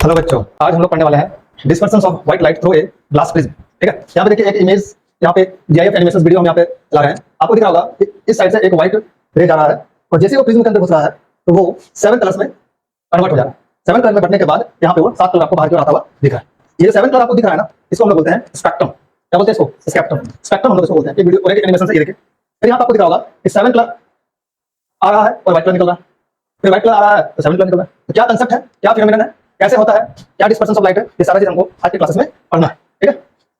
Hello बच्चों, आज हम लोग पढ़ने वाले हैं dispersion of white light through a glass prism. ठीक है, यहाँ पे देखिए एक इमेज, यहाँ पे जीआईएफ एनिमेशन वीडियो हम यहाँ पे चला रहे हैं। आपको दिख रहा होगा कि इस साइड से एक व्हाइट रे जा रहा है और जैसे वो प्रिज्म के अंदर घुस रहा है तो वो 7 कलर्स में कन्वर्ट हो जा रहा है। 7 कलर में बढ़ने के बाद यहाँ पे वो 7 कलर आपको बाहर की ओर आता हुआ दिख रहा है। ये 7 कलर आपको दिख रहा है ना, इसको हम लोग बोलते हैं स्पेक्ट्रम। क्या बोलते हैं इसको? स्पेक्ट्रम। स्पेक्ट्रम हम लोग इसको बोलते हैं। एक वीडियो और एक एनिमेशन से ये देखिए, फिर यहाँ पे आपको दिख रहा होगा कि 7 कलर आ रहा है और व्हाइट कलर निकल रहा है, फिर व्हाइट कलर आ रहा है तो 7 कलर निकल रहा है। तो क्या कंसेप्ट है, क्या फिनोमेनन है, कैसे होता है, क्या डिस्पर्सन ऑफ लाइट है, ये सारा चीज हमको आज के क्लासेस में पढ़ना है। ठीक है,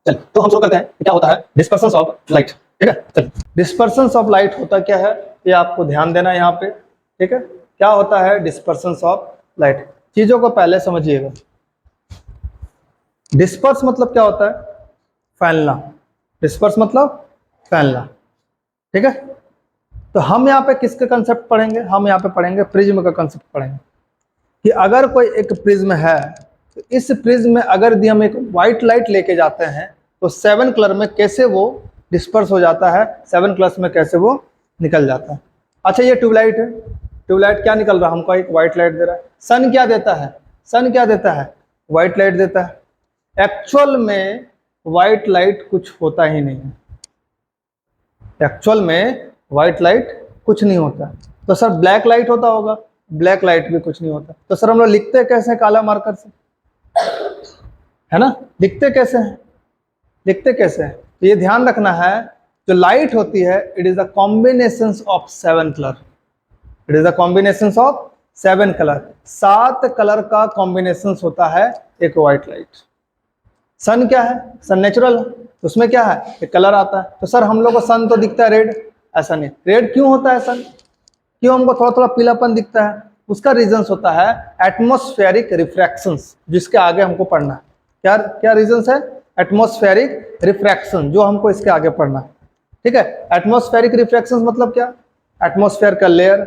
चलिए तो हम शुरू करते हैं कि क्या होता है डिस्पर्सन ऑफ लाइट। ठीक है, चलिए डिस्पर्सन ऑफ लाइट होता क्या है ये आपको ध्यान देना है यहाँ पे। ठीक है, क्या होता है डिस्पर्सन ऑफ लाइट, चीजों को पहले समझिएगा। डिस्पर्स मतलब क्या होता है? फैलना। डिस्पर्स मतलब फैलना। ठीक है, तो हम यहाँ पे किसके कंसेप्ट पढ़ेंगे? हम यहाँ पे पढ़ेंगे प्रिज्म का कंसेप्ट पढ़ेंगे कि अगर कोई एक प्रिज्म है तो इस प्रिज्म में अगर यदि हम एक व्हाइट लाइट लेके जाते हैं तो 7 कलर में कैसे वो डिस्पर्स हो जाता है, 7 कलर्स में कैसे वो निकल जाता है। अच्छा, ये ट्यूबलाइट है, ट्यूबलाइट क्या निकल रहा है? हमको एक व्हाइट लाइट दे रहा है। सन क्या देता है? सन क्या देता है? व्हाइट लाइट देता है। एक्चुअल में व्हाइट लाइट कुछ होता ही नहीं है। एक्चुअल में व्हाइट लाइट कुछ नहीं होता। तो सर ब्लैक लाइट होता होगा? ब्लैक लाइट भी कुछ नहीं होता। तो सर हम लोग लिखते कैसे हैं काला मार्कर से? है ना, लिखते कैसे हैं? लिखते कैसे हैं? तो ये ध्यान रखना है, जो लाइट होती है it is the combination of 7 colour. It is the combination of 7 colour. 7 colour का कॉम्बिनेशन होता है एक व्हाइट लाइट। सन क्या है? सन नेचुरल है, तो उसमें क्या है? एक कलर आता है। तो सर हम लोग को सन तो दिखता है रेड, ऐसा नहीं। रेड क्यों होता है सन? क्यों हमको थोड़ा थोड़ा पीलापन दिखता है? उसका रीजंस होता है एटमॉस्फेरिक रिफ्रैक्शंस, जिसके आगे हमको पढ़ना है। क्या क्या रीजंस है? एटमॉस्फेरिक रिफ्रैक्शन, जो हमको इसके आगे पढ़ना है। ठीक है, एटमॉस्फेरिक रिफ्रैक्शंस मतलब क्या? एटमॉस्फेयर का layer,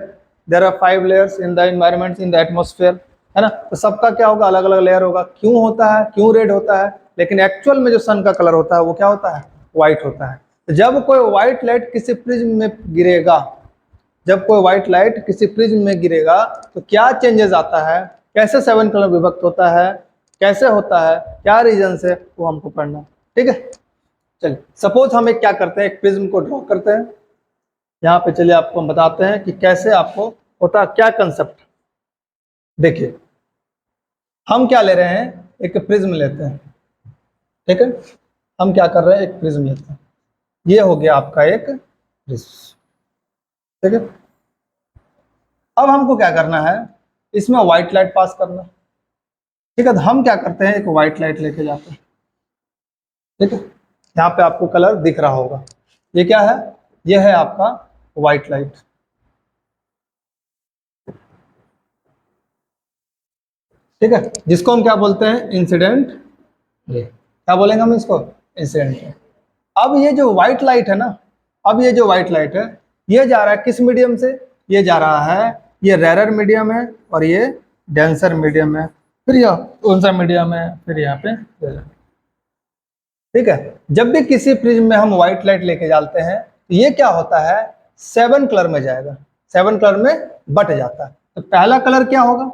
there are 5 layers in the environment in the atmosphere, है ना। तो सबका क्या होगा? अलग अलग लेयर होगा। क्यों होता है? क्यों रेड होता है? लेकिन एक्चुअल में जो सन का कलर होता है वो क्या होता है? व्हाइट होता है। तो जब कोई व्हाइट लाइट किसी प्रिज्म में गिरेगा, जब कोई व्हाइट लाइट किसी प्रिज्म में गिरेगा तो क्या चेंजेस आता है, कैसे 7 कलर विभक्त होता है, कैसे होता है, क्या रीजन से, वो हमको पढ़ना। ठीक है, चलिए सपोज हम एक क्या करते हैं, एक प्रिज्म को ड्रॉ करते हैं। यहाँ पे चलिए आपको हम बताते हैं कि कैसे आपको होता, क्या कंसेप्ट। देखिए हम क्या ले रहे हैं, एक प्रिज्म लेते हैं। ठीक है, हम क्या कर रहे हैं, एक प्रिज्म लेते हैं। ये हो गया आपका एक प्रिज्म। ठीक है, अब हमको क्या करना है, इसमें व्हाइट लाइट पास करना। ठीक है, तो हम क्या करते हैं, एक व्हाइट लाइट लेके जाते हैं। ठीक है, यहाँ पे आपको कलर दिख रहा होगा, ये क्या है? ये है आपका व्हाइट लाइट। ठीक है, जिसको हम क्या बोलते हैं, इंसिडेंट रे। क्या बोलेंगे हम इसको? Incident ray. अब ये जो व्हाइट लाइट है ना, अब ये जो व्हाइट लाइट है ये जा रहा है किस मीडियम से? ये जा रहा है, ये रेरर मीडियम है और ये डेंसर मीडियम है, फिर यह कौन सा मीडियम है, फिर यहाँ पे रेरर। ठीक है, जब भी किसी प्रिज्म में हम व्हाइट लाइट लेके जाते हैं तो ये क्या होता है, 7 कलर में जाएगा, 7 कलर में बट जाता है। तो पहला कलर क्या होगा?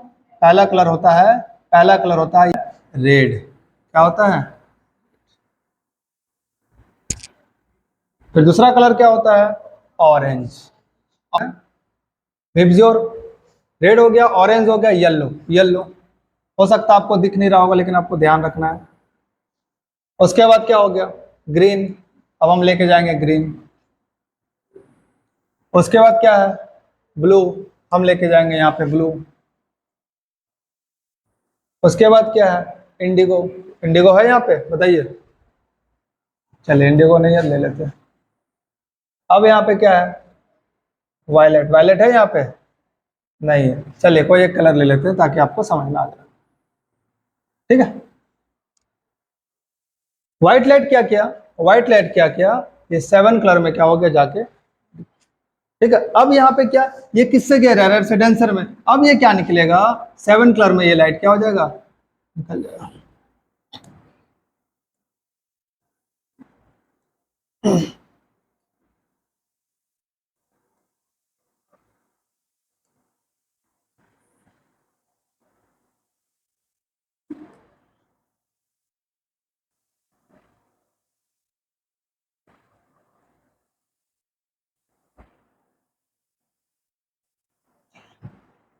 पहला कलर होता है, पहला कलर होता है रेड। क्या होता है? फिर दूसरा कलर क्या होता है? ऑरेंज। विबज्योर, रेड हो गया, ऑरेंज हो गया, येलो। येलो हो सकता है आपको दिख नहीं रहा होगा लेकिन आपको ध्यान रखना है। उसके बाद क्या हो गया? ग्रीन। अब हम लेके जाएंगे ग्रीन। उसके बाद क्या है? ब्लू। हम लेके जाएंगे यहाँ पे ब्लू। उसके बाद क्या है? इंडिगो। इंडिगो है यहाँ पे, बताइए। चलिए इंडिगो नहीं है, ले लेते हैं। अब यहाँ पे क्या है? वायलेट। वायलेट है यहाँ पे? नहीं है। चलिए कोई एक कलर ले लेते हैं ताकि आपको समझ में आ जाए। ठीक है, व्हाइट लाइट क्या किया? व्हाइट लाइट क्या किया? ये 7 कलर में क्या हो गया जाके। ठीक है, अब यहाँ पे क्या, ये किससे गया? रेरर से डेंसर में। अब ये क्या निकलेगा, 7 कलर में ये लाइट क्या हो जाएगा? निकल जाएगा।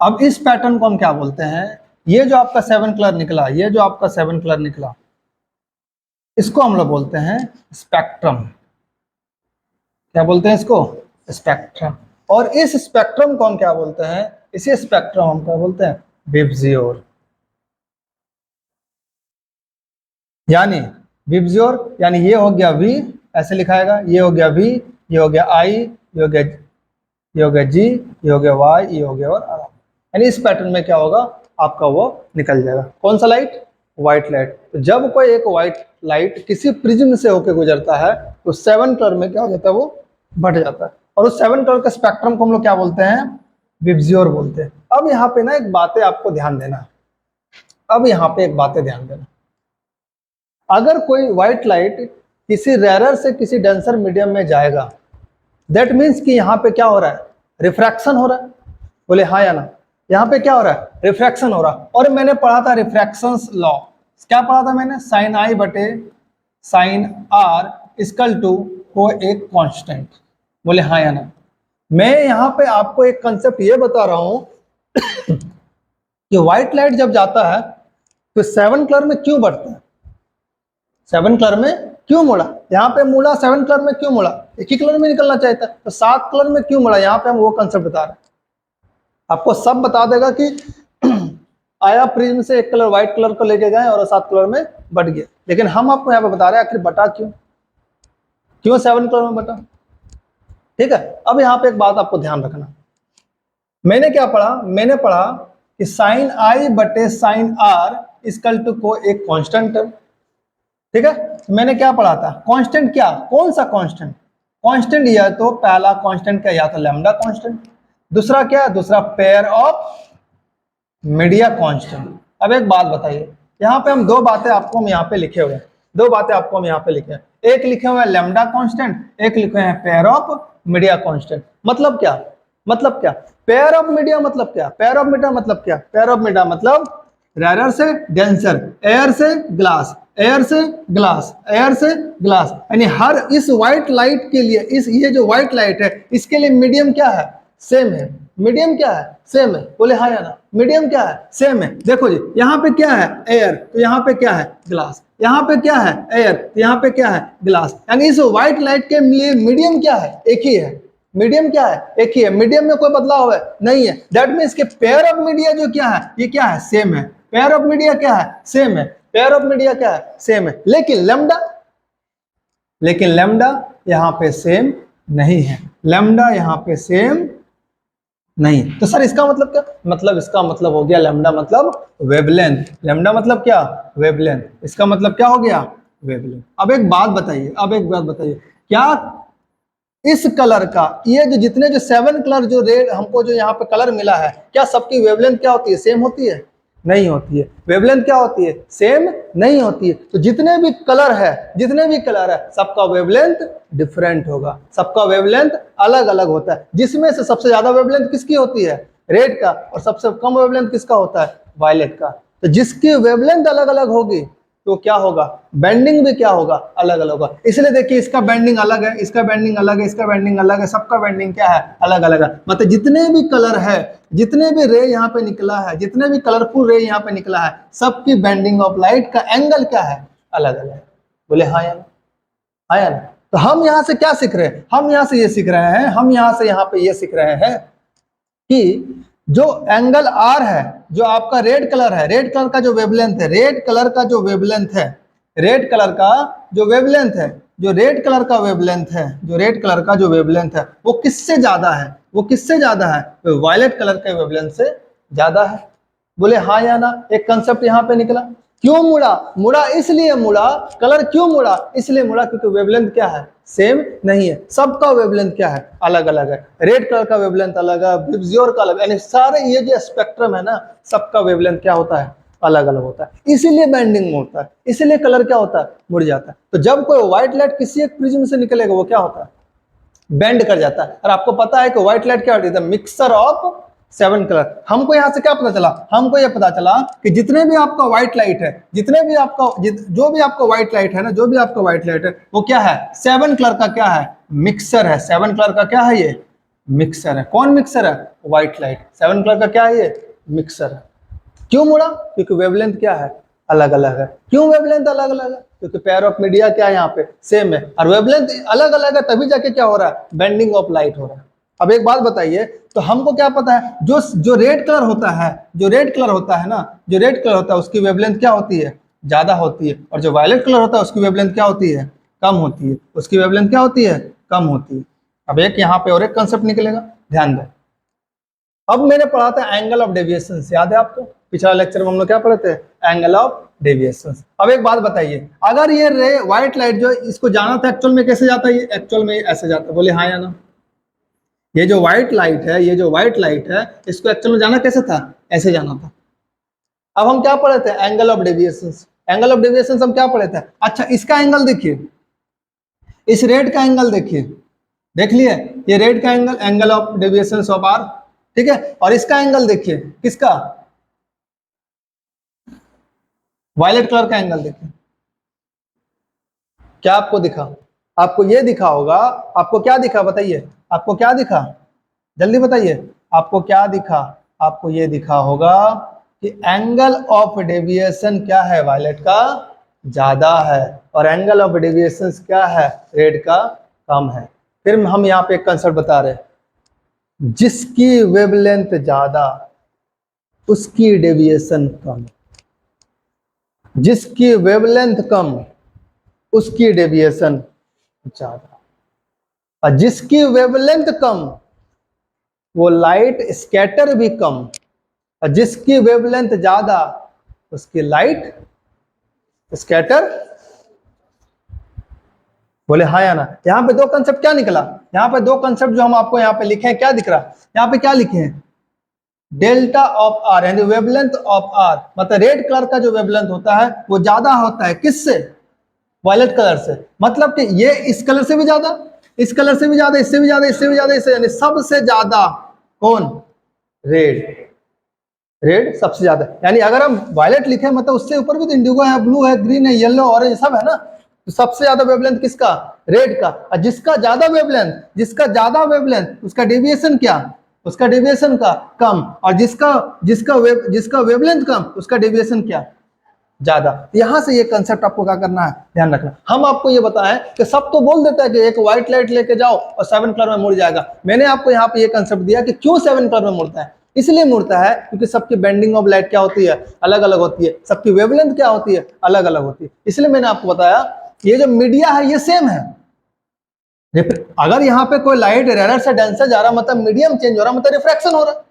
अब इस पैटर्न को हम क्या बोलते हैं, ये जो आपका 7 कलर निकला, ये जो आपका 7 कलर निकला, इसको हम लोग बोलते हैं स्पेक्ट्रम। क्या बोलते हैं इसको? स्पेक्ट्रम। और इस स्पेक्ट्रम को हम क्या बोलते हैं, इसी स्पेक्ट्रम हम क्या बोलते हैं? विबजियोर। यानी विबजियोर यानी ये हो गया V, ऐसे लिखाएगा, ये हो गया V, ये हो गया I, ये हो गया G, ये हो गया Y, ये हो गया और R। यानी इस पैटर्न में क्या होगा आपका, वो निकल जाएगा। कौन सा लाइट? White light. तो जब कोई एक व्हाइट लाइट किसी प्रिज्म से होकर गुजरता है तो 7 कलर में क्या हो जाता है, वो बढ़ जाता है। और उस 7 कलर के स्पेक्ट्रम को हम लोग क्या बोलते हैं? विबजियोर बोलते हैं। अब यहाँ पे ना एक बातें आपको ध्यान देना, अब यहाँ पे एक बातें ध्यान देना। अगर कोई व्हाइट लाइट किसी रेरर से किसी डेंसर मीडियम में जाएगा, दैट मीन्स कि यहाँ पे क्या हो रहा है? रिफ्रैक्शन हो रहा है। बोले हाँ या ना? यहाँ पे क्या हो रहा है? रिफ्रैक्शन हो रहा है। और मैंने पढ़ा था रिफ्रैक्शंस लॉ। क्या पढ़ा था मैंने? साइन I बटे साइन R इक्वल टू को एक कांस्टेंट। बोले हाँ या ना? मैं यहाँ पे आपको एक कंसेप्ट ये बता रहा हूं कि व्हाइट लाइट जब जाता है तो 7 कलर में क्यों बढ़ता है? 7 कलर में क्यों मुड़ा? यहाँ पे मुड़ा 7 कलर में क्यों मुड़ा? एक ही कलर में निकलना चाहिए था, तो 7 कलर में क्यों मुड़ा? यहाँ पे हम वो कंसेप्ट बता रहे हैं। आपको सब बता देगा कि आया प्रिज्म से एक कलर व्हाइट कलर को लेके गए और 7 कलर में बढ़ गया, लेकिन हम आपको यहाँ पे बता रहे हैं आखिर बटा क्यों, क्यों 7 कलर में बटा। ठीक है, अब यहाँ पे एक बात आपको ध्यान रखना। मैंने क्या पढ़ा? मैंने पढ़ा कि साइन I बटे साइन R इक्वल टू को एक कांस्टेंट है। ठीक है, मैंने क्या पढ़ा था? कांस्टेंट क्या? कौन सा कांस्टेंट? कांस्टेंट या तो पहला कांस्टेंट क्या, या तो लैम्डा कांस्टेंट, दूसरा क्या? दूसरा पेयर ऑफ मीडिया कांस्टेंट। अब एक बात बताइए, यहाँ पे हम दो बातें आपको हम यहाँ पे लिखे हुए हैं, दो बातें आपको हम यहाँ पे लिखे हैं। एक लिखे हुए हैं लैम्डा कांस्टेंट, एक लिखे हैं पेयर ऑफ मीडिया कांस्टेंट। मतलब क्या? मतलब क्या? पेयर ऑफ मीडिया मतलब क्या? पेयर ऑफ मीडिया मतलब क्या? पेयर ऑफ मीडिया मतलब रेरर से डेंसर, एयर से ग्लास, एयर से ग्लास, एयर से ग्लास। यानी हर इस व्हाइट लाइट के लिए, इस ये जो व्हाइट लाइट है इसके लिए मीडियम क्या है? सेम है। मीडियम क्या है? सेम है। बोले हाँ या ना? मीडियम क्या है? सेम है। देखो जी, यहाँ पे क्या है? एयर, तो यहाँ पे क्या है? ग्लास। यहाँ पे क्या है? एयर, तो यहाँ पे क्या है? ग्लास। यानी इस व्हाइट लाइट के लिए मीडियम क्या है? एक ही है। मीडियम क्या है? एक ही है। मीडियम में कोई बदलाव है? नहीं है। दैट मीन्स के पेयर ऑफ मीडिया जो क्या है, ये क्या है? सेम है। पेयर ऑफ मीडिया क्या है? सेम है। पेयर ऑफ मीडिया क्या है? सेम है। लेकिन लैम्डा यहाँ पे सेम नहीं है। लैम्डा यहाँ पे सेम नहीं। तो सर इसका मतलब क्या? मतलब इसका मतलब हो गया लैम्डा मतलब वेवलेंथ। लैम्डा मतलब क्या? वेवलेंथ। इसका मतलब क्या हो गया? वेवलेंथ। अब एक बात बताइए, क्या इस कलर का, ये जो जितने जो 7 कलर जो रेड हमको जो यहाँ पे कलर मिला है, क्या सबकी वेवलेंथ क्या होती है? सेम होती है? नहीं होती है। वेवलेंथ क्या होती है? सेम नहीं होती है। तो जितने भी कलर है सबका वेवलेंथ डिफरेंट होगा, सबका वेवलेंथ अलग अलग होता है। जिसमें से सबसे ज्यादा वेवलेंथ किसकी होती है? रेड का। और सबसे कम वेवलेंथ किसका होता है? वायलेट का। तो जिसकी वेवलेंथ अलग अलग होगी तो क्या होगा? बेंडिंग भी क्या होगा? अलग अलग होगा। इसलिए देखिए, इसका बेंडिंग अलग है, इसका बेंडिंग अलग है, इसका बेंडिंग अलग है, सबका बेंडिंग क्या है? अलग अलग है। मतलब जितने भी कलर है, जितने भी रे यहाँ पे निकला है, जितने भी कलरफुल रे यहाँ पे निकला है, सबकी बेंडिंग ऑफ लाइट का एंगल क्या है? अलग अलग। बोले हाँ या ना? हाँ या ना? तो हम यहाँ से क्या सीख रहे हैं? हम यहाँ से ये सीख रहे हैं, हम यहाँ से यहाँ पे ये सीख रहे हैं कि जो एंगल R है, जो आपका रेड कलर है, रेड कलर का जो वेवलेंथ है, रेड कलर का जो वेवलेंथ है, रेड कलर का जो वेवलेंथ है, जो रेड कलर का वेवलेंथ है, जो रेड कलर का जो वेवलेंथ है, वो किससे ज्यादा है? वो किससे ज्यादा है? तो वायलेट कलर के वेवलेंथ से ज्यादा है। बोले हाँ या ना? एक कंसेप्ट यहाँ पे निकला। क्यों मुड़ा? मुड़ा इसलिए मुड़ा, कलर क्यों मुड़ा? इसलिए मुड़ा क्योंकि वेवलेंथ क्या है? सेम नहीं है। सबका वेवलेंथ क्या है? अलग अलग है। रेड कलर का वेवलेंथ अलग है, विबजियोर का अलग, यानी सारे ये जो स्पेक्ट्रम है ना, सबका वेवलेंथ क्या होता है? अलग अलग होता है। इसीलिए बेंडिंग मुड़ता है, इसीलिए कलर क्या होता है? मुड़ जाता है। तो जब कोई व्हाइट लाइट किसी एक प्रिज्म से निकलेगा, वो क्या होता है? बेंड कर जाता है। और आपको पता है कि व्हाइट लाइट क्या होती है? Mixture of 7 colour. हमको यहाँ से क्या पता चला? हमको यह पता चला कि जितने भी आपका व्हाइट लाइट है, जितने भी आपका जो भी आपका व्हाइट लाइट है ना, जो भी आपका व्हाइट लाइट है, वो क्या है? 7 कलर का क्या है? मिक्सचर है। 7 कलर का क्या है? ये मिक्सर है। कौन मिक्सर है? White light. 7 कलर का क्या है ये? मिक्सर है। क्यों मुड़ा? क्योंकि वेवलेंथ क्या है? अलग अलग है। क्यों वेवलेंथ अलग अलग है? क्योंकि पेयर ऑफ मीडिया क्या है यहाँ पे? सेम है। और वेवलेंथ अलग अलग है तभी जाके क्या हो रहा है? बेंडिंग ऑफ लाइट हो रहा है। अब एक बात बताइए, तो हमको क्या पता है, जो जो रेड कलर होता है, जो रेड कलर होता है ना, जो रेड कलर होता है उसकी वेवलेंथ क्या होती है? ज्यादा होती है। और जो वायलेट कलर होता है उसकी वेवलेंथ क्या होती है? कम होती है। उसकी वेवलेंथ क्या होती है? कम होती है। अब एक यहाँ पे और एक कंसेप्ट निकलेगा, ध्यान दें। अब मैंने पढ़ा था एंगल ऑफ डेविएशन, याद है आपको? पिछला लेक्चर में हम लोग क्या पढ़े थे? Angle of deviation. अब एक बात बताइए, अगर ये रे व्हाइट लाइट जो इसको जाना था एक्चुअल में कैसे जाता है? ये एक्चुअल में ऐसे जाता है, बोले हाँ या ना? ये जो व्हाइट लाइट है, ये जो व्हाइट लाइट है, इसको एक्चुअल में जाना कैसे था? ऐसे जाना था। अब हम क्या पढ़े थे? Angle of deviation. Angle of deviation हम क्या पढ़े थे? अच्छा, इसका एंगल देखिए, इस रेड का एंगल देखिए, देख लिए? ये रेड का angle, angle of deviation of R, ठीक है। और इसका एंगल देखिए, किसका? वायलेट कलर का एंगल देखिए, क्या आपको दिखा? आपको ये दिखा होगा। आपको क्या दिखा बताइए? आपको क्या दिखा? जल्दी बताइए, आपको क्या दिखा? आपको ये दिखा होगा कि एंगल ऑफ डेविएशन क्या है? वायलेट का ज्यादा है, और एंगल ऑफ डेविएशन क्या है? रेड का कम है। फिर हम यहाँ पे एक कंसेप्ट बता रहे हैं, जिसकी वेवलेंथ ज्यादा उसकी डेविएशन कम, जिसकी वेवलेंथ कम उसकी डेविएशन ज्यादा, और जिसकी वेवलेंथ कम वो लाइट स्कैटर भी कम, और जिसकी वेवलेंथ ज्यादा उसकी लाइट स्कैटर। बोले हाँ या ना? यहाँ पे दो कंसेप्ट क्या निकला? यहाँ पे दो कंसेप्ट जो हम आपको यहाँ पे लिखे हैं, क्या दिख रहा है? यहाँ पे क्या लिखे हैं? डेल्टा ऑफ आर, यानी वेवलेंथ ऑफ आर, मतलब रेड कलर का जो वेवलेंथ होता है वो ज्यादा होता है किससे? वायलेट कलर से। मतलब कि ये इस कलर से भी ज्यादा, इस कलर से भी ज्यादा, इससे भी ज्यादा, इससे भी ज्यादा, इससे, यानी सबसे ज्यादा कौन? रेड। रेड सबसे ज्यादा, यानी अगर हम वायलेट लिखे मतलब उससे ऊपर भी तो इंडिगो है, ब्लू है, ग्रीन है, येलो, ऑरेंज सब है ना। तो सबसे ज्यादा वेवलेंथ किसका? रेड का। और जिसका ज्यादा वेवलेंथ, जिसका ज्यादा वेवलेंथ उसका डेविएशन क्या? उसका डेविएशन का कम। और जिसका वेवलेंथ कम उसका डेविएशन क्या? ज्यादा। यहां से ये कंसेप्ट आपको क्या करना है? ध्यान रखना। हम आपको ये बताएं कि सब तो बोल देता है कि एक व्हाइट लाइट लेके जाओ और 7 कलर में मुड़ जाएगा। मैंने आपको यहाँ पे ये कंसेप्ट दिया कि क्यों 7 कलर में मुड़ता है। इसलिए मुड़ता है क्योंकि सबकी बेंडिंग ऑफ लाइट क्या होती है? अलग अलग होती है। सबकी वेवलेंथ क्या होती है? अलग अलग होती है। इसलिए मैंने आपको बताया ये जो मीडिया है ये सेम है। अगर यहाँ पे कोई लाइट रेयर से डेंसर जा रहा मतलब मीडियम चेंज हो रहा, मतलब रिफ्रैक्शन हो रहा।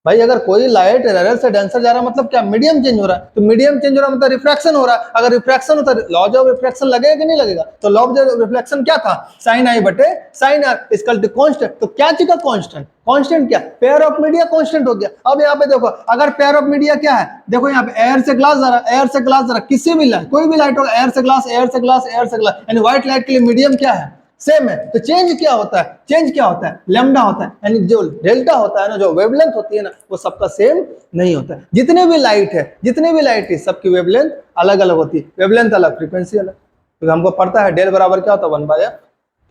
भाई अगर कोई लाइट रेयर से डेंसर जा रहा मतलब क्या? मीडियम चेंज हो रहा है। तो मीडियम चेंज हो रहा मतलब रिफ्रैक्शन हो रहा है। अगर रिफ्रैक्शन होता है लॉ ऑफ रिफ्रैक्शन लगेगा कि नहीं लगेगा? तो लॉ ऑफ रिफ्लेक्शन क्या था? साइन आई बटे sine r equal to constant. तो क्या चीज का कांस्टेंट? कांस्टेंट क्या? पेयर ऑफ मीडिया कांस्टेंट हो गया। अब यहाँ पे देखो, अगर पेयर ऑफ मीडिया क्या है? देखो यहाँ पे एयर से ग्लास जा रहा, एयर से ग्लास जा रहा, किसी भी लाइट, कोई भी लाइट होगा, एयर से ग्लास, एयर से ग्लास, एयर से ग्लास, यानी व्हाइट लाइट के लिए मीडियम क्या है? सेम है। तो चेंज क्या होता है? चेंज क्या होता है? लैम्डा होता है। यानी जो डेल्टा होता है ना, जो वेवलेंथ होती है ना, वो सबका सेम नहीं होता है। जितने भी लाइट है, जितने भी लाइट है, सबकी वेवलेंथ अलग अलग होती है। वेवलेंथ अलग, फ्रीक्वेंसी अलग। तो हमको पड़ता है डेल बराबर क्या होता है? 1/,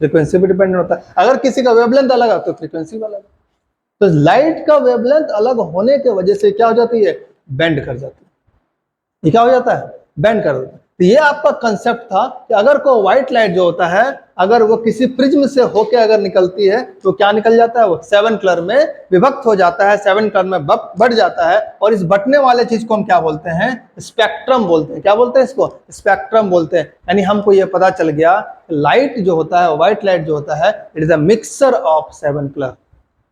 फ्रीक्वेंसी भी डिपेंडेंट होता है। अगर किसी का वेवलेंथ अलग है तो फ्रीक्वेंसी भी अलग। तो लाइट का वेवलेंथ अलग होने की वजह से क्या हो जाती है? बेंड कर जाती है। ये क्या हो जाता है? बेंड कर देता है। तो ये आपका कंसेप्ट था कि अगर कोई व्हाइट लाइट जो होता है, अगर वो किसी प्रिज्म से होके अगर निकलती है तो क्या निकल जाता है? वो 7 कलर में विभक्त हो जाता है, 7 कलर में बढ़ जाता है। और इस बटने वाले चीज को हम क्या बोलते हैं? स्पेक्ट्रम बोलते हैं। क्या बोलते हैं इसको? स्पेक्ट्रम बोलते हैं। यानी हमको ये पता चल गया लाइट जो होता है, व्हाइट लाइट जो होता है, it is a mixture of 7 colour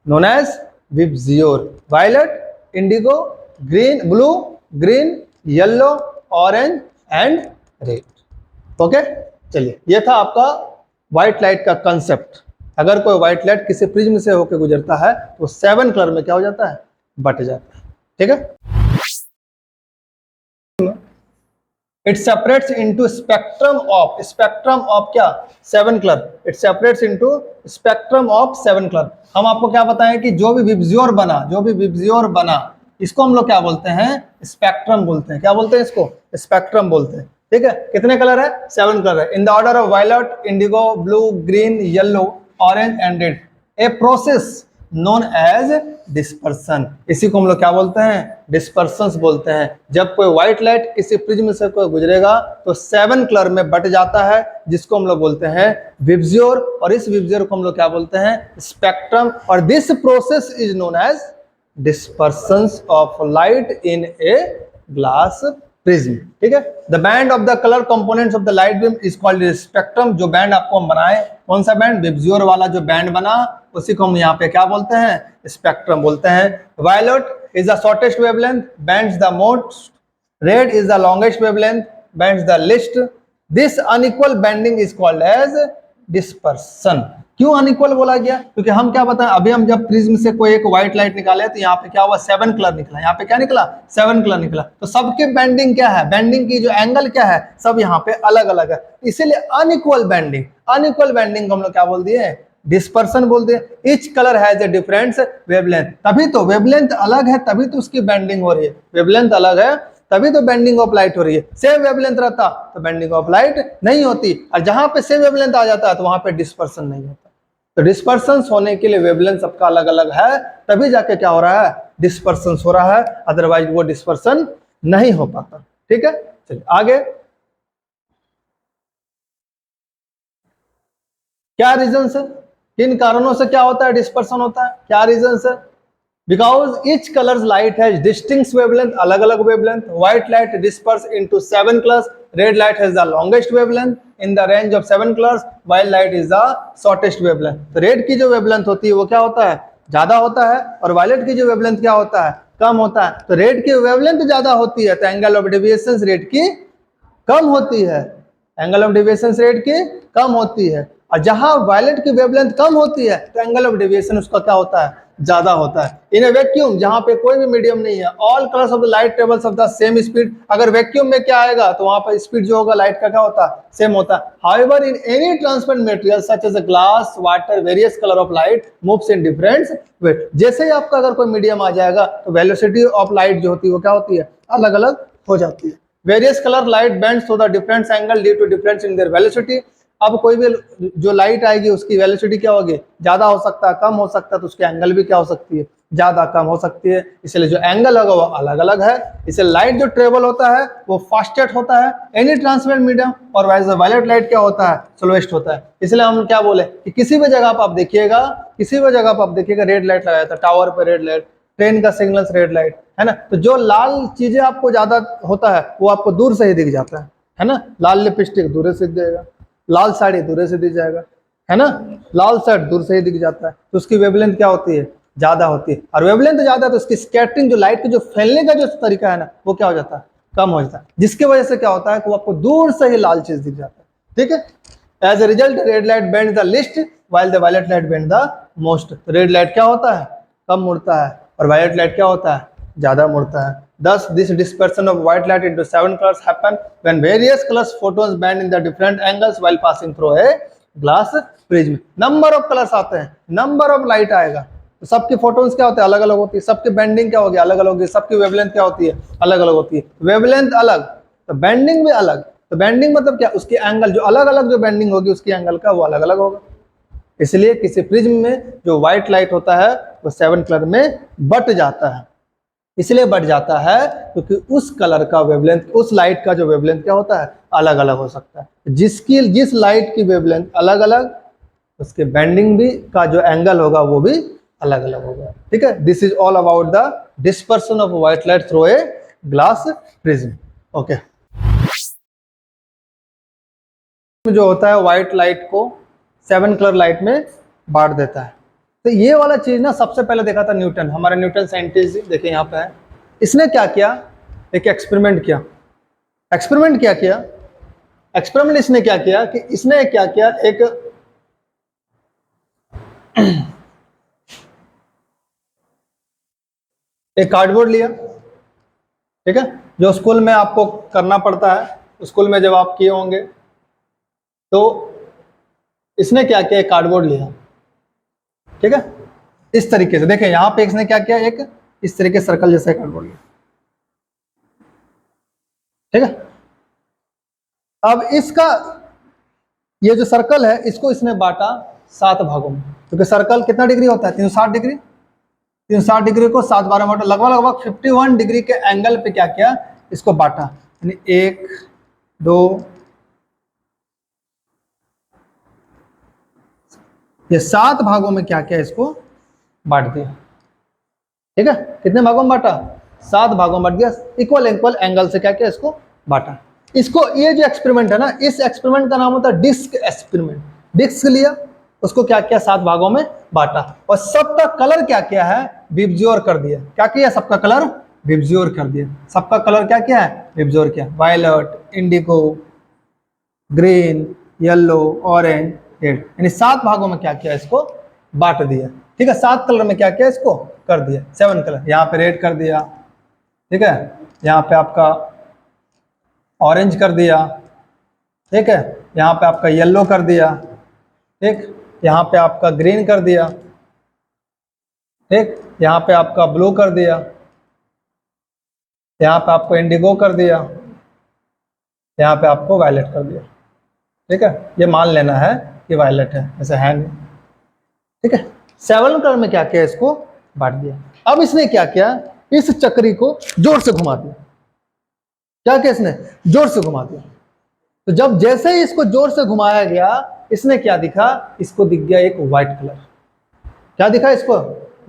known as VIBGYOR, violet, indigo, green, blue, green, yellow, orange and red. Okay, चलिए ये था आपका व्हाइट लाइट का कंसेप्ट। अगर कोई व्हाइट लाइट किसी प्रिज्म से होकर गुजरता है तो 7 कलर में क्या हो जाता है? बट जाता है। ठीक है। It separates into spectrum of क्या? 7 colour. It separates into spectrum of 7 colour. हम आपको क्या बताएं कि जो भी विबजियोर बना, इसको हम लोग क्या बोलते हैं? स्पेक्ट्रम बोलते हैं। क्या बोलते हैं इसको? स्पेक्ट्रम बोलते हैं। ठीक है। कितने कलर है? 7 कलर है। In the order of violet, indigo, blue, green, yellow, orange and red. A process known as dispersion. इसी को हम लोग क्या बोलते हैं, डिस्पर्सन्स बोलते हैं। जब कोई व्हाइट लाइट किसी प्रिज्म से कोई गुजरेगा तो 7 कलर में बट जाता है, जिसको हम लोग बोलते हैं विबज्योर, और इस विबज्योर को हम लोग क्या बोलते हैं, स्पेक्ट्रम। और this process is known as dispersions of light in a glass prism. ठीक है, the band of the colour components of the light beam is called spectrum. जो बैंड आपको हम बनाए, कौन सा बैंड, विबज्योर वाला जो बैंड बना, उसी को हम यहाँ पे क्या बोलते हैं, स्पेक्ट्रम बोलते हैं। Violet is the shortest wavelength, bends the most, red is the longest wavelength, bends the least. This unequal bending is called as dispersion. क्यों अनइक्वल बोला गया, क्योंकि हम क्या बताएं, अभी हम जब प्रिज्म से कोई एक व्हाइट लाइट निकाले तो यहाँ पे क्या हुआ, 7 कलर निकला। यहाँ पे क्या निकला, 7 कलर निकला। तो सबके बैंडिंग क्या है, बैंडिंग की जो एंगल क्या है, सब यहाँ पे अलग अलग है, इसीलिए अनइक्वल बैंडिंग। अनइक्वल बैंडिंग को हम लोग क्या बोल दिए, डिस्पर्सन बोल दिए। Each colour has a different wavelength, तभी तो वेवलेंथ अलग है, तभी तो उसकी बैंडिंग हो रही है। वेवलेंथ अलग है तभी तो बेंडिंग ऑफ लाइट हो रही है। सेम वेवलेंथ रहता तो बेंडिंग ऑफ लाइट नहीं होती, और जहां पे सेम वेवलेंथ आ जाता है तो वहां पे डिस्पर्सन नहीं होता। तो डिस्पर्सन होने के लिए वेवलेंथ सबका अलग अलग है, तभी जाके क्या हो रहा है, डिस्पर्सन हो रहा है, अदरवाइज वो डिस्पर्सन नहीं हो पाता। ठीक है, चलिए आगे। क्या रीजन है, किन कारणों से क्या होता है, डिस्पर्सन होता है, क्या रीजन है? Because each colours light has distinct wavelength, अलग अलग wavelength. White light disperse into 7 colours, red light has the longest wavelength in the range of 7 colours, white light is the shortest wavelength. तो red की जो wavelength होती है वो क्या होता है, ज्यादा होता है, और वायलेट की जो वेवलेंथ क्या होता है, कम होता है। तो रेड की वेवलेंथ ज्यादा होती है तो एंगल ऑफ डेविएशन रेड की कम होती है, एंगल ऑफ डेविएशन रेड की कम होती है। और जहां वायलेट की वेवलेंथ कम होती है तो एंगल ऑफ डेविएशन उसका क्या होता है, ज्यादा होता है। इन ए वैक्यूम, जहां पे कोई भी मीडियम नहीं है, all colours of the light travels of the same speed. अगर वैक्यूम में क्या आएगा तो वहां पर स्पीड जो होगा लाइट का क्या होता है, सेम होता है। However in any transparent material such as glass, water, various colour of light moves in different way. जैसे ही आपका अगर कोई मीडियम आ जाएगा तो वेलोसिटी ऑफ लाइट जो होती है वो क्या होती है, अलग अलग हो जाती है। Various colour light bends to the different angle due to difference in their velocity. अब कोई भी जो लाइट आएगी उसकी वेलोसिटी क्या होगी, ज्यादा हो सकता है, कम हो सकता है, तो उसकी एंगल भी क्या हो सकती है, ज्यादा कम हो सकती है। इसलिए जो एंगल होगा वो अलग अलग है। इसलिए लाइट जो ट्रेवल होता है वो फास्टेस्ट होता है एनी ट्रांसपेरेंट मीडियम, और वायलेट लाइट क्या होता है, स्लोएस्ट होता है। इसलिए हम क्या बोले कि किसी भी जगह पर आप देखिएगा, किसी भी जगह पर आप देखिएगा रेड लाइट लगाया था, टावर पर रेड लाइट, ट्रेन का सिग्नल्स रेड लाइट, है ना। तो जो लाल चीजें आपको ज्यादा होता है वो आपको दूर से ही दिख जाता है ना। लाल लिपस्टिक दूर से दिख जाएगा, लाल साड़ी दूर से दिख जाएगा, है ना, लाल शर्ट दूर से ही दिख जाता है। तो उसकी वेवलेंथ क्या होती है, ज्यादा होती है। और वेवलेंथ ज्यादा है तो उसकी स्कैटरिंग, जो लाइट के जो फैलने का जो तरीका है ना, वो क्या हो जाता है, कम हो जाता है। जिसकी वजह से क्या होता है कि वो आपको दूर से ही लाल चीज दिख जाता है। ठीक है, as a result red light bend the least while the violet light bend the most. Red light क्या होता है, कम मुड़ता है, और वायलेट लाइट क्या होता है, ज्यादा मुड़ता है। Thus, this dispersion of white light into 7 colors happen when various colors photons bend in the different angles while passing through a glass prism. Number of colors आते हैं, number of light आएगा, तो सबके photons क्या होते हैं, अलग अलग होती है। सबके bending क्या होगी, अलग अलग होगी। सबकी wavelength क्या होती है, अलग अलग होती है। wavelength अलग तो bending भी अलग। तो bending मतलब क्या, उसकी एंगल जो अलग अलग जो bending होगी उसकी एंगल का वो अलग अलग होगा। इसलिए किसी प्रिज्म में जो व्हाइट लाइट होता है वो 7 कलर में बट जाता है। इसलिए बढ़ जाता है क्योंकि उस कलर का वेवलेंथ, उस लाइट का जो वेवलेंथ क्या होता है, अलग अलग हो सकता है। जिस लाइट की वेवलेंथ अलग अलग, उसके बेंडिंग भी का जो एंगल होगा वो भी अलग अलग होगा। ठीक है, this is all about the dispersion of white light through a glass prism. Okay, जो होता है व्हाइट लाइट को 7 कलर लाइट में बांट देता है। तो ये वाला चीज ना सबसे पहले देखा था न्यूटन, हमारा न्यूटन साइंटिस्ट, देखिए यहाँ पे है। इसने क्या किया, एक एक्सपेरिमेंट किया। एक्सपेरिमेंट क्या किया, एक्सपेरिमेंट इसने क्या किया कि इसने क्या किया, एक कार्डबोर्ड लिया, ठीक है, जो स्कूल में आपको करना पड़ता है। स्कूल में जब आप किए होंगे तो इसने क्या किया, एक कार्डबोर्ड लिया, ठीक है, इस तरीके से। देखें यहां पे इसने क्या किया, एक इस तरीके सर्कल जैसा कार्डबोर्ड लिया, ठीक है। अब इसका ये जो सर्कल है इसको इसने बांटा 7 भागों में, क्योंकि सर्कल कितना डिग्री होता है, 360 डिग्री। 360 डिग्री को 7 12 बांटा, लगभग लगभग 51 डिग्री के एंगल पे क्या किया, इसको बांटा। यानी 1 2 ये 7 भागों में क्या किया, इसको बांट दिया। ठीक है, कितने भागों में बांटा, 7 भागों में बांट दिया। इक्वल इक्वल एंगल से क्या किया, इसको बांटा। इसको, ये जो एक्सपेरिमेंट है ना, इस एक्सपेरिमेंट का नाम होता है डिस्क एक्सपेरिमेंट। डिस्क लिया, उसको क्या किया, 7 भागों में बांटा, और सबका कलर क्या किया है, विबज्योर कर दिया। क्या किया, सबका कलर विबज्योर कर दिया। सबका कलर क्या किया है, विबज्योर किया। Violet, indigo, green, yellow, orange, red, यानी 7 भागों में क्या किया, इसको बांट दिया। ठीक है, 7 कलर में क्या किया, इसको कर दिया, 7 कलर। यहाँ पे रेड कर दिया, ठीक है, यहाँ पे आपका ऑरेंज कर दिया, ठीक है, यहाँ पे आपका येलो कर दिया, ठीक, यहाँ पे आपका ग्रीन कर दिया, ठीक, यहाँ पे आपका ब्लू कर दिया, यहाँ पे आपको इंडिगो कर दिया, यहाँ पे आपको वायलेट कर दिया। ठीक है, ये मान लेना है कि वायलेट है, ऐसा है नहीं। ठीक है, 7 कलर में क्या किया, इसको बांट दिया। अब इसने क्या किया, इस चक्री को जोर से घुमा दिया। क्या किया इसने, जोर से घुमा दिया। तो जब जैसे ही इसको जोर से घुमाया गया, इसने क्या दिखा, इसको दिख गया एक व्हाइट कलर। क्या दिखा, इसको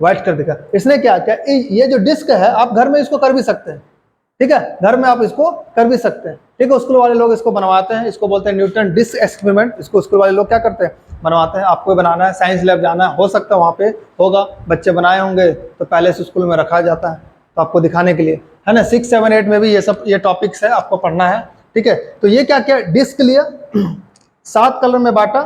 व्हाइट कलर दिखा। इसने क्या किया, ये जो डिस्क है, आप घर में इसको कर भी सकते हैं। ठीक है, घर में आप इसको कर भी सकते हैं। ठीक है, स्कूल वाले लोग इसको बनवाते हैं, इसको बोलते हैं न्यूटन डिस्क एक्सपेरिमेंट। इसको स्कूल वाले लोग क्या करते हैं, बनवाते हैं। आपको बनाना है, साइंस लैब जाना है, हो सकता है वहाँ पे होगा, बच्चे बनाए होंगे, तो पहले से स्कूल में रखा जाता है, तो आपको दिखाने के लिए, है ना। 6 7 8 में भी ये सब, ये टॉपिक्स है, आपको पढ़ना है। ठीक है, तो ये क्या किया, डिस्क लिया, 7 कलर में बांटा,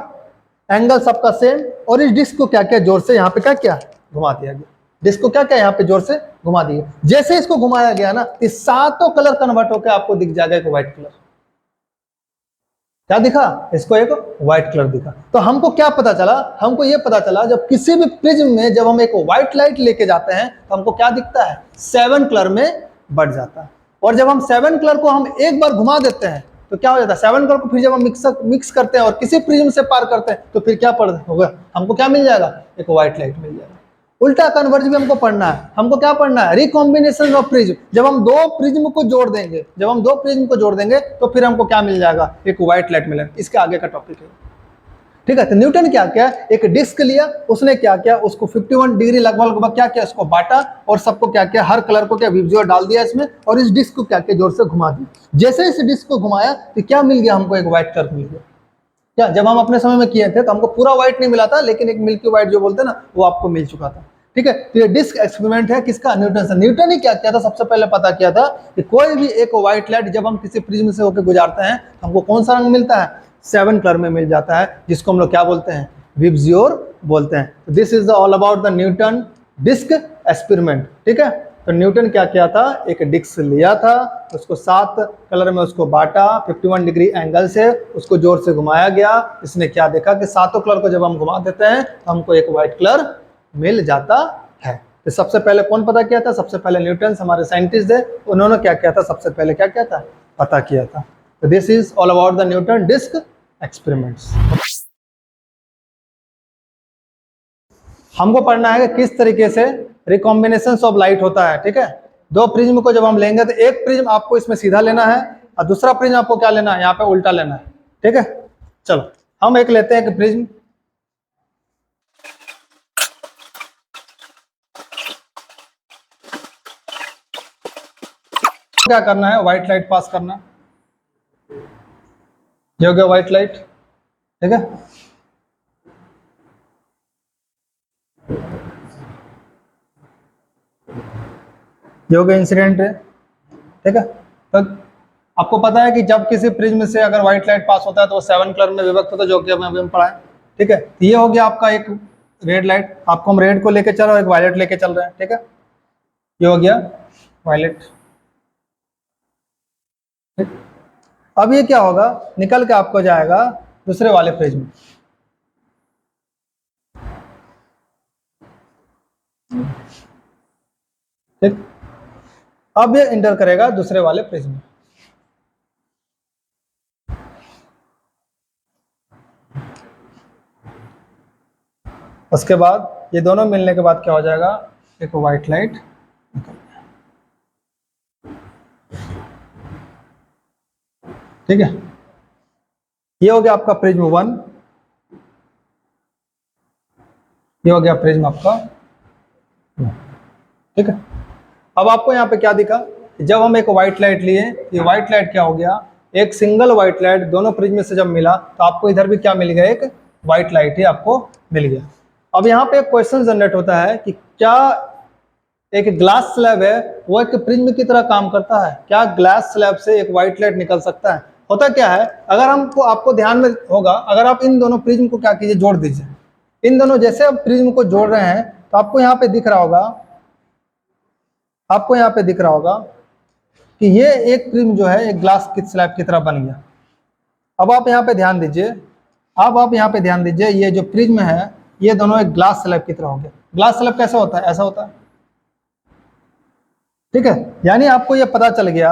एंगल सबका सेम, और इस डिस्क को क्या किया, जोर से यहाँ पे क्या किया, घुमा दिया गया। डिस्क को क्या किया, यहाँ पे जोर से घुमा दिया। जैसे इसको घुमाया गया ना, तो 7 कलर कन्वर्ट होकर आपको दिख जाएगा एक व्हाइट कलर। क्या दिखा, इसको एक व्हाइट कलर दिखा। तो हमको क्या पता चला, हमको ये पता चला, जब किसी भी प्रिज्म में जब हम एक व्हाइट लाइट लेके जाते हैं, तो हमको क्या दिखता है, 7 कलर में बढ़ जाता है। और जब हम 7 कलर को हम एक बार घुमा देते हैं, तो क्या हो जाता है, 7 कलर को फिर जब हम मिक्स करते हैं और किसी प्रिज्म से पार करते हैं, तो फिर क्या होगा, हमको क्या मिल जाएगा, एक व्हाइट लाइट मिल जाएगा। उल्टा कन्वर्ज भी हमको पढ़ना है। हमको क्या पढ़ना है, रिकॉम्बिनेशन ऑफ प्रिज्म। जब हम 2 प्रिज्म को जोड़ देंगे, जब हम 2 प्रिज्म को जोड़ देंगे, तो फिर हमको क्या मिल जाएगा, एक व्हाइट लाइट मिलेगा। इसके आगे का टॉपिक है। ठीक है, तो न्यूटन क्या किया, एक डिस्क लिया, उसने क्या किया, उसको 51 डिग्री लगभग क्या किया, उसको बांटा, और सबको क्या किया, हर कलर को क्या विबज्योर डाल दिया इसमें, और इस डिस्क को क्या किया, जोर से घुमा दिया। जैसे इस डिस्क को घुमाया, तो क्या मिल गया, हमको एक व्हाइट कलर मिल गया। क्या, जब हम अपने समय में किए थे, तो हमको पूरा व्हाइट नहीं मिला था, लेकिन एक मिल्की व्हाइट जो बोलते हैं ना, वो आपको मिल चुका था। ठीक है, तो ये डिस्क एक्सपेरिमेंट है किसका, न्यूटन से। न्यूटन ही क्या किया था, सबसे पहले पता किया था कि कोई भी एक व्हाइट लाइट जब हम किसी प्रिज्म से होकर गुजारते हैं, हमको कौन सा रंग मिलता है, 7 कलर में मिल जाता है, जिसको हम लोग क्या बोलते हैं, विबज्योर बोलते हैं। This is all about the Newton disc experiment. ठीक है, तो न्यूटन क्या किया था, एक डिस्क लिया था, उसको 7 कलर में उसको बांटा, 51 डिग्री एंगल से उसको जोर से घुमाया गया। इसने क्या देखा कि 7 कलर को जब हम घुमा देते हैं, तो हमको एक व्हाइट कलर मिल जाता है। तो सबसे पहले कौन पता किया था, सबसे पहले न्यूटन, हमारे साइंटिस्ट थे, उन्होंने क्या किया था, सबसे पहले क्या किया था, पता किया था। तो this is all about the Newton disc experiments. हमको पढ़ना है कि किस तरीके से रिकॉम्बिनेशन ऑफ लाइट होता है। ठीक है, 2 प्रिज्म को जब हम लेंगे, तो एक प्रिज्म आपको इसमें सीधा लेना है, और दूसरा प्रिज्म आपको क्या लेना है, यहाँ पे उल्टा लेना है। ठीक है, चलो हम एक लेते हैं कि प्रिज्म, क्या करना है, व्हाइट लाइट पास करना, ये हो गया व्हाइट लाइट। ठीक है, ये हो गया इंसिडेंट है। ठीक है, तो आपको पता है कि जब किसी प्रिज्म से अगर व्हाइट लाइट पास होता है, तो वो 7 कलर में विभक्त होता है, जो कि अभी हम पढ़ा है। ठीक है, तो ये हो गया आपका एक रेड लाइट, आपको हम रेड को लेके चल रहे हैं, एक वायलेट लेके चल रहे हैं। ठीक है, ये हो गया वायलेट। अब ये क्या होगा, निकल के आपको जाएगा दूसरे वाले प्रिज्म में। ठीक, अब ये इंटर करेगा दूसरे वाले प्रिज्म में। उसके बाद ये दोनों मिलने के बाद क्या हो जाएगा, एक वाइट लाइट निकल गया। ठीक है, ये हो गया आपका प्रिज्म 1, ये हो गया प्रिज्म आपका 2। ठीक है, अब आपको यहाँ पे क्या दिखा, जब हम एक व्हाइट लाइट लिए, ये व्हाइट लाइट क्या हो गया, एक सिंगल व्हाइट लाइट दोनों प्रिज्म से जब मिला तो आपको इधर भी क्या मिल गया, एक व्हाइट लाइट ही आपको मिल गया। अब यहाँ पे एक क्वेश्चन जनरेट होता है कि क्या एक ग्लास स्लैब है वो एक प्रिज्म की तरह काम करता है, क्या ग्लास स्लैब से एक व्हाइट लाइट निकल सकता है? होता क्या है, अगर हमको आपको ध्यान में होगा, अगर आप इन दोनों प्रिज्म को क्या कीजिए, जोड़ दीजिए। इन दोनों जैसे आप प्रिज्म को जोड़ रहे हैं तो आपको यहाँ पे दिख रहा होगा, आपको यहाँ पे दिख रहा होगा कि ये एक प्रिज्म जो है एक ग्लास की स्लैब की तरह बन गया। अब आप यहाँ पे ध्यान दीजिए, अब आप यहाँ पे ध्यान दीजिए, ये जो प्रिज्म है ये दोनों एक ग्लास स्लैब की तरह हो गया। ग्लास स्लैब कैसा होता है, ऐसा होता है। ठीक है, यानी आपको ये पता चल गया,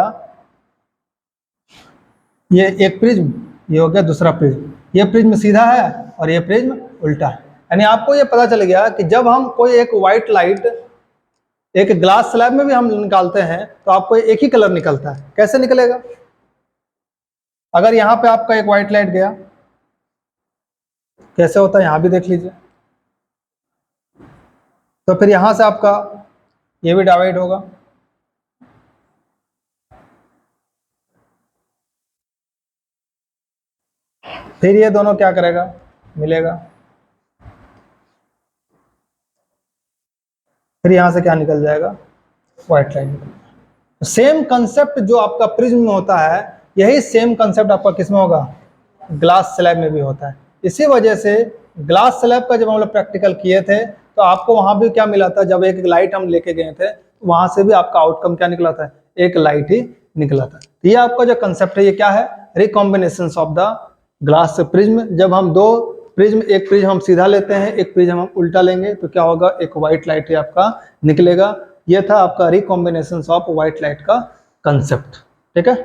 ये एक प्रिज्म, ये हो गया दूसरा प्रिज्म, ये प्रिज्म सीधा है और ये प्रिज्म उल्टा है। यानी आपको ये पता चल गया कि जब हम कोई एक व्हाइट लाइट एक ग्लास स्लैब में भी हम निकालते हैं तो आपको एक ही कलर निकलता है। कैसे निकलेगा, अगर यहाँ पे आपका एक व्हाइट लाइट गया, कैसे होता है यहाँ भी देख लीजिए, तो फिर यहां से आपका ये भी डिवाइड होगा, फिर ये दोनों क्या करेगा, मिलेगा, फिर यहां से क्या निकल जाएगा, व्हाइट लाइट निकल जाएगा। सेम कंसेप्ट जो आपका प्रिज्म में होता है, यही सेम कंसेप्ट आपका किस में होगा, ग्लास स्लैब में भी होता है। इसी वजह से ग्लास स्लैब का जब हम लोग प्रैक्टिकल किए थे तो आपको वहां भी क्या मिला था, जब एक लाइट हम लेके गए थे वहां से भी आपका आउटकम क्या निकला था, एक लाइट ही निकला था। ये आपका जो कंसेप्ट है ये क्या है, recombination of the glass prism. जब हम दो प्रिज्म, एक प्रिज्म हम सीधा लेते हैं, एक प्रिज्म हम उल्टा लेंगे तो क्या होगा, एक व्हाइट लाइट ही आपका निकलेगा। ये था आपका रिकॉम्बिनेशन ऑफ व्हाइट लाइट का कंसेप्ट। ठीक है।